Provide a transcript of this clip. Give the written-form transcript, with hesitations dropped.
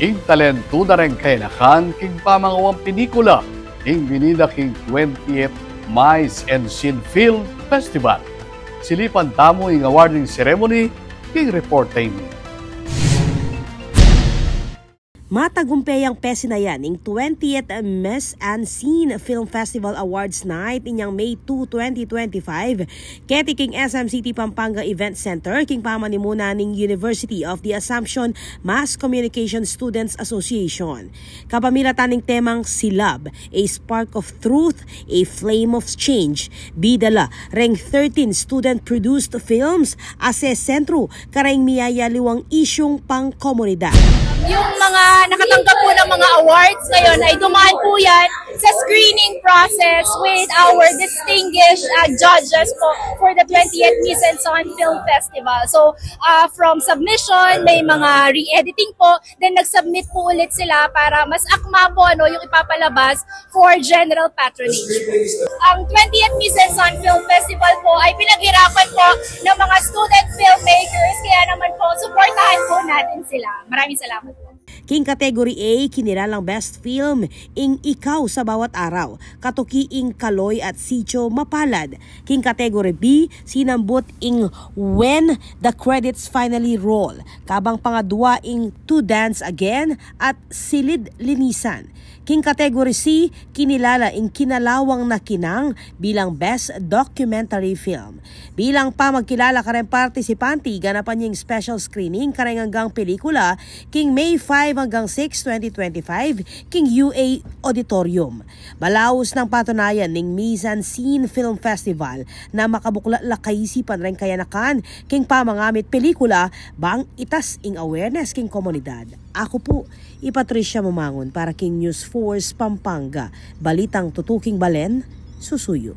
king talentuda rin kay nakan king pamangawang pelikula king binida king 20th Mice and Scene Film Festival. Silipan tamo ing awarding ceremony king reporting. Matagumpay ang pesinayan ng 20th Mice and Scene Film Festival Awards Night inyang May 2, 2025 keti king SM City Pampanga Event Center king pamanimuna ning University of the Assumption Mass Communication Students Association. Kapamilatan ning temang Silab, a spark of truth, a flame of change. Bidala reng 13 student-produced films ase sentro karayng miyaya liwang isyong pang-komunidad. Yung mga nakatanggap po ng mga awards ngayon ay dumaan po yan sa screening process with our distinguished judges po for the 20th Mice and Scene Film Festival. So from submission, may mga re-editing po, then nag-submit po ulit sila para mas akma po yung ipapalabas for general patronage. Ang 20th Mice and Scene Film Festival po ay pinaghirapan po ng mga student filmmakers, kaya naman po supportahan po natin sila. Maraming salamat po. King Category A, kinilalang Best Film, ing Ikaw sa Bawat Araw, katuki ing Kaloy at Sitio Mapalad. King Category B, sinambot ing When the Credits Finally Roll, kabang pangadwa ing To Dance Again at Silid Linisan. King Category C, kinilala ing Kinalawang na Kinang bilang Best Documentary Film. Bilang pamagkilala ka rin partisipanti, ganapan niyang special screening kareng hanggang pelikula king May 5 hanggang 6, 2025 king UA Auditorium. Balaos ng patunayan ning Mice and Scene Film Festival na makabukla kaisipan rin kayanakan king pamangamit pelikula bang itas ing awareness king komunidad. Ako po, Patricia Mamangon para king News Force Pampanga. Balitang tutuking balen, susuyo.